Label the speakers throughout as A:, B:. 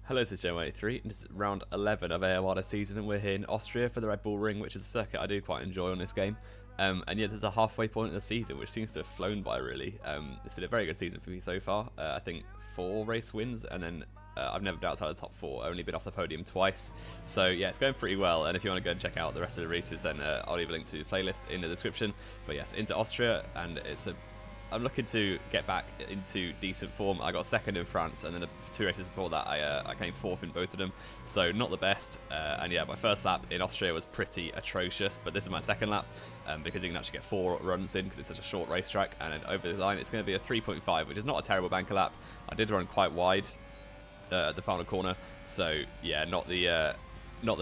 A: Hello, this is Joe83, and this is round 11 of AOR this season, and we're here in Austria for the Red Bull Ring, which is a circuit I do quite enjoy on this game. And yet there's a halfway point in the season, which seems to have flown by, really. It's been a very good season for me so far. I think 4 race wins, and then I've never been outside the top 4, only been off the podium twice. So yeah, it's going pretty well, and if you want to go and check out the rest of the races, then I'll leave a link to the playlist in the description. But yes, into Austria, and I'm looking to get back into decent form. I got second in France, and then the 2 races before that, I came 4th in both of them. So not the best. And yeah, my first lap in Austria was pretty atrocious, but this is my second lap because you can actually get 4 runs in because it's such a short racetrack. And then over the line, it's going to be a 3.5, which is not a terrible banker lap. I did run quite wide at the final corner, so yeah, not the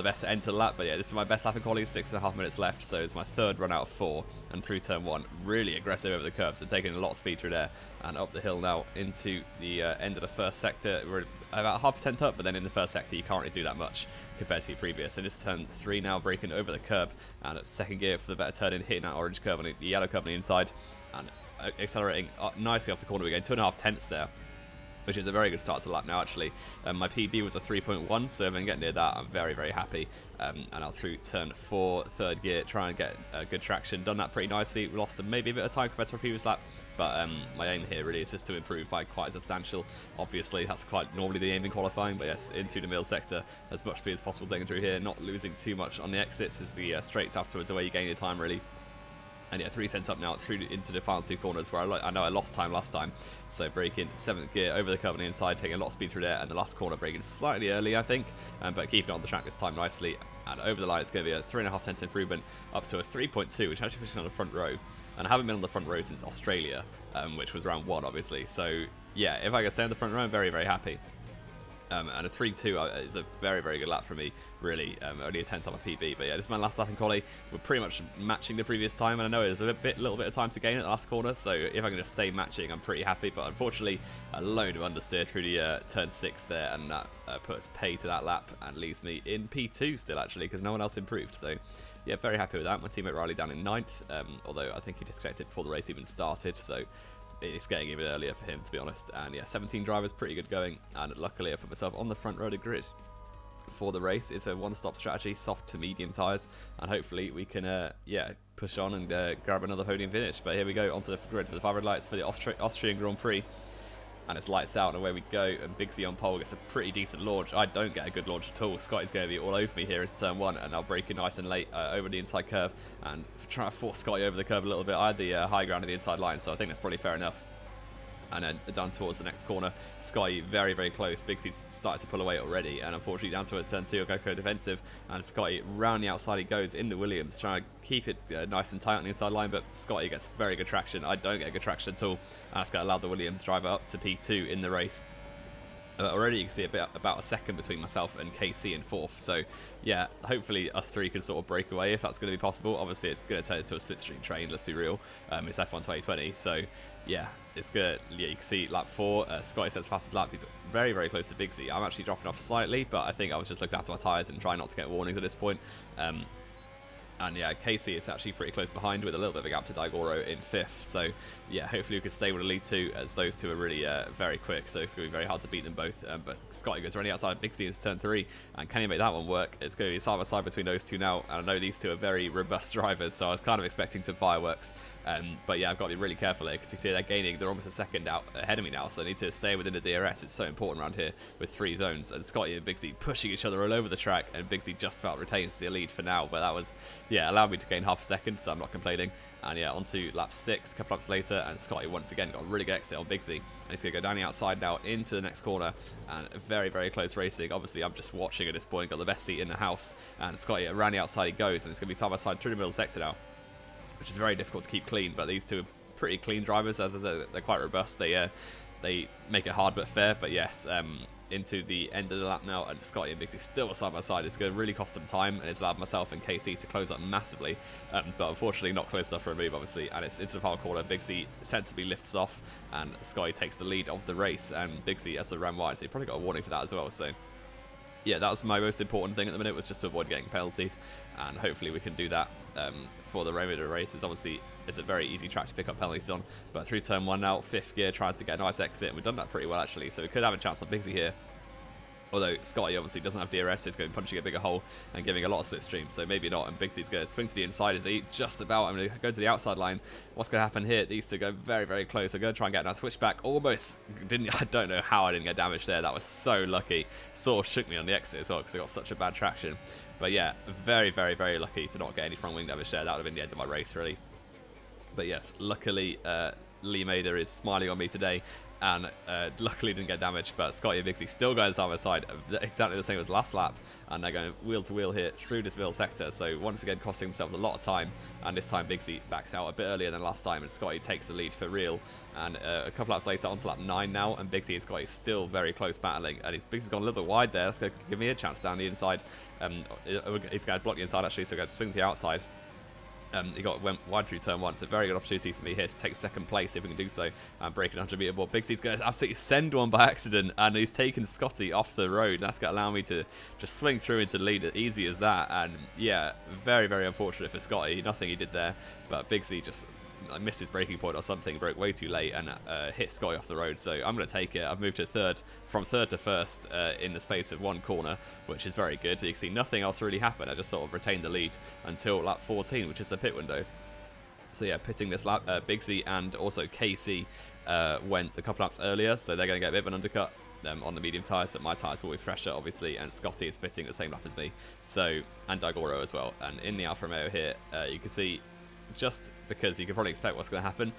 A: best to enter the lap, but yeah, this is my best lap in quality, 6.5 minutes left, so it's my 3rd run out of 4, and through turn 1, really aggressive over the curbs, and taking a lot of speed through there, and up the hill now into the end of the first sector. We're about half a tenth up, but then in the first sector you can't really do that much compared to your previous, and just turn 3 now, braking over the curb, and at second gear for the better turn in, hitting that orange curve, on the yellow curve on the inside, and accelerating nicely off the corner. We're going 2.5 tenths there, which is a very good start to the lap now, actually. My PB was a 3.1, so if I can get near that, I'm very, very happy. And I'll through turn 4, 3rd gear, try and get good traction. Done that pretty nicely. We lost maybe a bit of time compared to our previous lap, but my aim here really is just to improve by quite substantial. Obviously, that's quite normally the aim in qualifying, but yes, into the middle sector, as much speed as possible taking through here, not losing too much on the exits, as the straights afterwards are where you gain your time, really. And yeah, 3 tenths up now through into the final 2 corners where I know I lost time last time. So braking 7th gear over the curve on the inside, taking a lot of speed through there, and the last corner braking slightly early, I think, but keeping it on the track this time nicely. And over the line, it's going to be a 3.5 tenths improvement up to a 3.2, which actually puts me on the front row. And I haven't been on the front row since Australia, which was round 1, obviously. So yeah, if I can stay on the front row, I'm very, very happy. And a 3.2 is a very, very good lap for me, really. Only a 10th on a PB, but yeah, this is my last lap in quali. We're pretty much matching the previous time, and I know there's a little bit of time to gain at the last corner, so if I can just stay matching, I'm pretty happy. But unfortunately, a load of understeer through the turn 6 there, and that puts pay to that lap and leaves me in P2 still, actually, because no one else improved. So yeah, very happy with that. My teammate Riley down in 9th, although I think he disconnected before the race even started, so it's getting even earlier for him, to be honest. And yeah, 17 drivers, pretty good going, and luckily I put myself on the front row of the grid for the race. It's a one-stop strategy, soft to medium tyres, and hopefully we can yeah, push on and grab another podium finish. But here we go onto the grid for the 5 red lights for the Austrian Grand Prix, and it's lights out, and away we go. And Big Z on pole gets a pretty decent launch. I don't get a good launch at all. Scotty's going to be all over me here as turn 1, and I'll brake it nice and late over the inside curve and try to force Scotty over the curve a little bit. I had the high ground of the inside line, so I think that's probably fair enough. And then down towards the next corner, Scotty very, very close. Big C's started to pull away already, and unfortunately down to turn 2, go to go defensive, and Scotty round the outside he goes into Williams, trying to keep it nice and tight on the inside line, but Scotty gets very good traction. I don't get good traction at all, and that's going to allow the Williams driver up to P2 in the race. Already you can see about a second between myself and KC in 4th, so yeah, hopefully us 3 can sort of break away if that's going to be possible. Obviously it's going to turn into a slipstream train, let's be real. It's F1 2020, so yeah, it's good. Yeah, you can see lap 4, Scotty says fastest lap. He's very, very close to Big Z. I'm actually dropping off slightly, but I think I was just looking after my tyres and trying not to get warnings at this point. And yeah, Casey is actually pretty close behind with a little bit of a gap to Daigoro in 5th. So yeah, hopefully we can stay with the lead 2, as those 2 are really very quick. So it's going to be very hard to beat them both. But Scotty goes running outside Big C into turn 3. And can he make that one work? It's going to be side by side between those 2 now. And I know these 2 are very robust drivers, so I was kind of expecting some fireworks. But yeah, I've got to be really careful here, because you see they're almost a second out ahead of me now, so I need to stay within the DRS. It's so important around here with 3 zones, and Scotty and Big Z pushing each other all over the track, and Big Z just about retains the lead for now, but that was, yeah, allowed me to gain half a second, so I'm not complaining. And yeah, onto lap 6, a couple laps later, and Scotty once again got a really good exit on Big Z, and he's going to go down the outside now into the next corner, and very, very close racing. Obviously, I'm just watching at this point, got the best seat in the house, and Scotty around the outside he goes, and it's going to be side by side through the middle sector now, which is very difficult to keep clean, but these 2 are pretty clean drivers. As I said, they're quite robust. They make it hard but fair. But yes, into the end of the lap now, and Scotty and Big Z still side by side. It's going to really cost them time, and it's allowed myself and KC to close up massively, but unfortunately not close enough for a move, obviously. And it's into the final corner. Big Z sensibly lifts off, and Scotty takes the lead of the race, and Big Z has a ran wide, so he probably got a warning for that as well. So yeah, that was my most important thing at the minute, was just to avoid getting penalties, and hopefully we can do that for the remainder of the races. Obviously, it's a very easy track to pick up penalties on, but through turn 1 now, 5th gear, trying to get a nice exit, and we've done that pretty well, actually, so we could have a chance on Big Z here. Although Scotty obviously doesn't have DRS, so he's going to be punching a bigger hole and giving a lot of slipstream, so maybe not. And Bigsy's going to swing to the inside. Is he just about? I'm going to go to the outside line. What's going to happen here? These two go very, very close. I'm going to try and get that switchback. Almost didn't. I don't know how I didn't get damaged there. That was so lucky. Sort of shook me on the exit as well because I got such a bad traction. But yeah, very, very, very lucky to not get any front wing damage there. That would have been the end of my race, really. But yes, luckily Lee Mader is smiling on me today, and luckily didn't get damaged. But Scotty and Bigsy still going side by side, exactly the same as last lap, and they're going wheel to wheel here through this middle sector. So once again, costing themselves a lot of time, and this time Bigsy backs out a bit earlier than last time, and Scotty takes the lead for real. And a couple laps later, onto lap 9 now, and Bigsy and Scotty still very close battling, and Bigsy's gone a little bit wide there. That's going to give me a chance down the inside. He's going to block the inside actually, so going to swing to the outside. He went wide through turn 1, so a very good opportunity for me here to take second place if we can do so and break an 100 meter board. Bigsy's going to absolutely send one by accident, and he's taken Scotty off the road. That's going to allow me to just swing through into the lead, easy as that. And yeah, very, very unfortunate for Scotty. Nothing he did there, but Bigsy just missed his braking point or something, broke way too late, and hit Scotty off the road. So I'm going to take it. I've moved to third, from third to first in the space of one corner, which is very good. You can see nothing else really happened. I just sort of retained the lead until lap 14, which is the pit window. So yeah, pitting this lap, Bigsy and also KC went a couple laps earlier, so they're going to get a bit of an undercut on the medium tyres, but my tyres will be fresher, obviously, and Scotty is pitting the same lap as me, so, and Dagoro as well. And in the Alfa Romeo here, you can see, just because you can probably expect what's going to happen,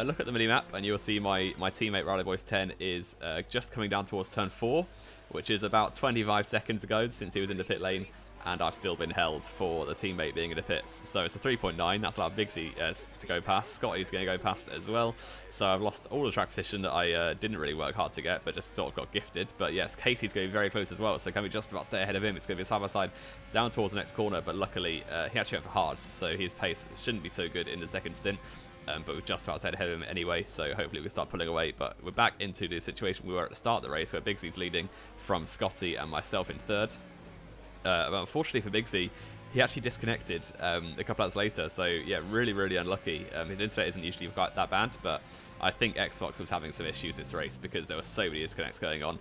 A: look at the mini-map and you'll see my teammate Riley Boyce 10 is just coming down towards turn 4, which is about 25 seconds ago since he was in the pit lane, and I've still been held for the teammate being in the pits. So it's a 3.9, that's allowed Bigsy to go past. Scotty's going to go past as well, so I've lost all the track position that I didn't really work hard to get, but just sort of got gifted. But yes, Casey's going to be very close as well, so can we just about stay ahead of him? It's going to be a side-by-side down towards the next corner, but luckily he actually went for hards, so his pace shouldn't be so good in the second stint. But we're just about to head ahead of him anyway, so hopefully we start pulling away. But we're back into the situation we were at the start of the race, where Bigsy's leading from Scotty and myself in third. But unfortunately for Bigsy, he actually disconnected a couple hours later, so yeah, really, really unlucky. His internet isn't usually quite that bad, but I think Xbox was having some issues this race because there were so many disconnects going on.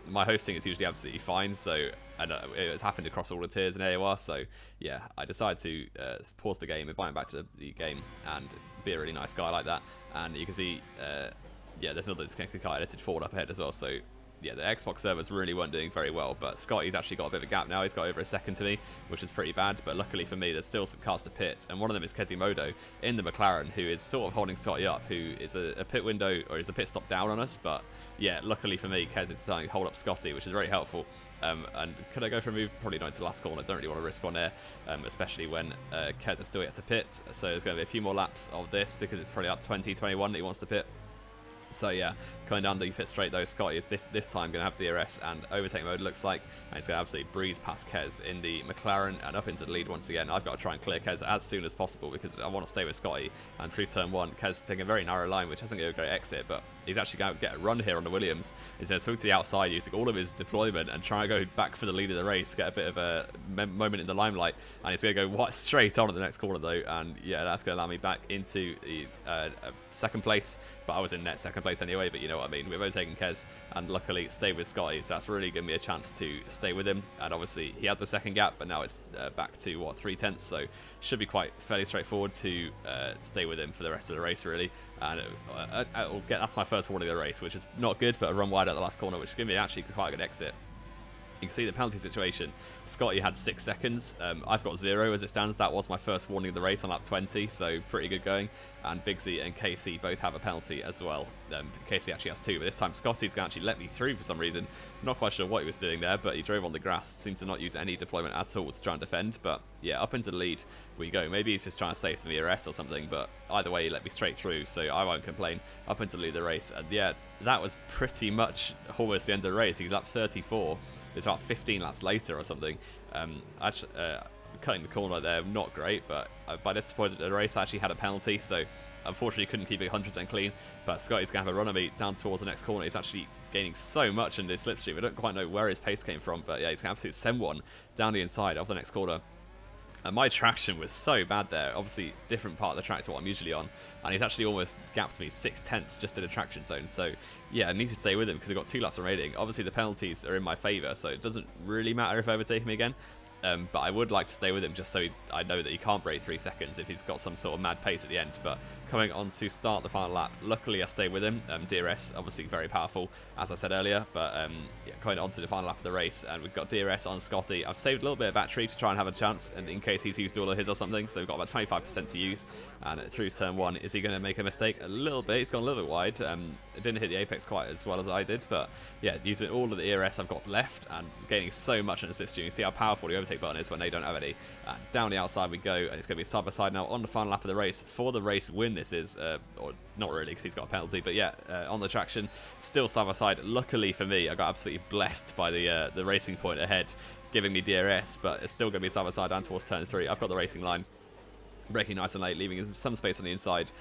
A: My hosting is usually absolutely fine, so and it's happened across all the tiers in AOR, so yeah, I decided to pause the game, invite him back to the game, and be a really nice guy like that. And you can see, yeah, there's another disconnected car edited forward up ahead as well, so yeah, the Xbox servers really weren't doing very well, but Scotty's actually got a bit of a gap now. He's got over a second to me, which is pretty bad, but luckily for me, there's still some cars to pit, and one of them is Kezimodo in the McLaren, who is sort of holding Scotty up, who is a pit window, or is a pit stop down on us, but yeah, luckily for me, Kez is starting to hold up Scotty, which is very helpful. And could I go for a move? Probably not into the last corner. Don't really want to risk one there, especially when Kez is still yet to pit, so there's going to be a few more laps of this, because it's probably up 20, 21 that he wants to pit. So yeah, coming down the pit straight though, Scotty is this time going to have DRS and overtake mode, looks like, and he's going to absolutely breeze past Kez in the McLaren and up into the lead once again. I've got to try and clear Kez as soon as possible because I want to stay with Scotty, and through turn 1, Kez taking a very narrow line, which hasn't got a great exit, but he's actually going to get a run here on the Williams. He's going to swing to the outside using all of his deployment and try and go back for the lead of the race, get a bit of a moment in the limelight, and he's going to go straight on at the next corner though, and yeah, that's going to allow me back into the second place. But I was in net second place anyway, but you know what I mean. We've overtaken Kez and luckily stayed with Scotty, so that's really given me a chance to stay with him. And obviously he had the second gap, but now it's back to what, 3/10, so should be quite fairly straightforward to stay with him for the rest of the race really. And that's my first warning of the race, which is not good, but a run wide at the last corner, which gave me actually quite a good exit. You can see the penalty situation. Scotty had 6 seconds. I've got 0 as it stands. That was my first warning of the race on lap 20, so pretty good going. And Bigsy and Casey both have a penalty as well. Casey actually has 2, but this time Scotty's going to actually let me through for some reason. Not quite sure what he was doing there, but he drove on the grass. Seemed to not use any deployment at all to try and defend. But yeah, up into the lead we go. Maybe he's just trying to save some ERS or something, but either way he let me straight through, so I won't complain. Up into the lead of the race, and yeah, that was pretty much almost the end of the race. He's lap 34. It's about 15 laps later or something. Actually, cutting the corner there, not great, but by this point of the race I actually had a penalty, so unfortunately couldn't keep it 100% clean. But Scotty's going to have a run on me down towards the next corner. He's actually gaining so much in this slipstream. I don't quite know where his pace came from, but yeah, he's going to absolutely send one down the inside of the next corner. And my traction was so bad there. Obviously, different part of the track to what I'm usually on. And he's actually almost gapped me 6/10 just in the traction zone. So, yeah, I need to stay with him because I've got 2 laps remaining. Obviously, the penalties are in my favour, so it doesn't really matter if overtaking me again. But I would like to stay with him just so I know that he can't break 3 seconds if he's got some sort of mad pace at the end. But coming on to start the final lap, luckily I stay with him. DRS, obviously very powerful, as I said earlier. But yeah, coming on to the final lap of the race, and we've got DRS on Scotty. I've saved a little bit of battery to try and have a chance, and in case he's used all of his or something. So we've got about 25% to use. And through turn 1, is he going to make a mistake? A little bit. He's gone a little bit wide. It didn't hit the apex quite as well as I did. But yeah, using all of the ERS I've got left and gaining so much in assist. You can see how powerful the overtake button is when they don't have any. Down the outside we go, and it's going to be side by side now on the final lap of the race. For the race win, this is, or not really because he's got a penalty, but yeah, on the traction, still side by side. Luckily for me, I got absolutely blessed by the racing point ahead, giving me DRS, but it's still going to be side by side down towards turn 3. I've got the racing line. Braking nice and late, leaving some space on the inside,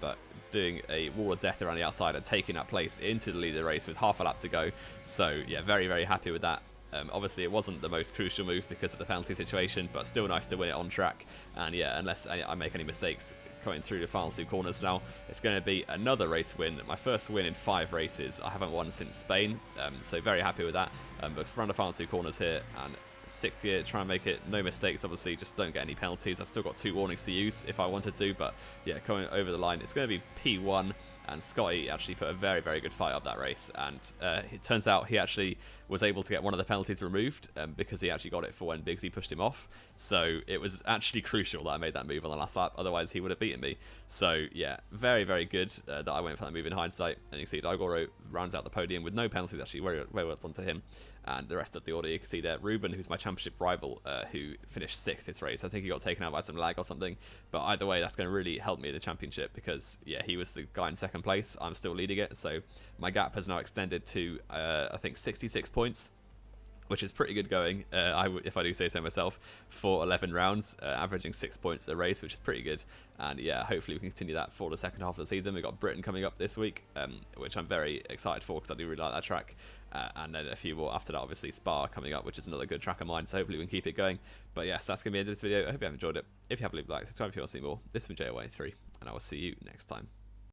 A: but doing a wall of death around the outside and taking that place into the lead of the race with half a lap to go. So yeah, very, very happy with that. Obviously, it wasn't the most crucial move because of the penalty situation, but still nice to win it on track. And yeah, unless I make any mistakes coming through the final 2 corners now, it's going to be another race win. My first win in 5 races. I haven't won since Spain, so very happy with that. But run the final 2 corners here, and 6th gear, try and make it no mistakes. Obviously, just don't get any penalties. I've still got 2 warnings to use if I wanted to, but yeah, coming over the line, it's going to be P1. And Scotty actually put a very, very good fight up that race. And it turns out he actually was able to get one of the penalties removed because he actually got it for when Biggsy pushed him off. So it was actually crucial that I made that move on the last lap. Otherwise, he would have beaten me. So yeah, very, very good that I went for that move in hindsight. And you can see Daigoro rounds out the podium with no penalties, actually. Very well done to him. And the rest of the order you can see there. Ruben, who's my championship rival, who finished 6th this race. I think he got taken out by some lag or something. But either way, that's going to really help me in the championship because, yeah, he was the guy in 2nd place. I'm still leading it. So my gap has now extended to, I think, 66 points, which is pretty good going, if I do say so myself, for 11 rounds, averaging 6 points a race, which is pretty good. And yeah, hopefully we can continue that for the second half of the season. We've got Britain coming up this week, which I'm very excited for because I do really like that track. And then a few more after that, obviously Spa coming up, which is another good track of mine, so hopefully we can keep it going. But yes, that's going to be the end of this video. I hope you have enjoyed it. If you have, leave a like, subscribe if you want to see more. This has been JOA3, and I will see you next time.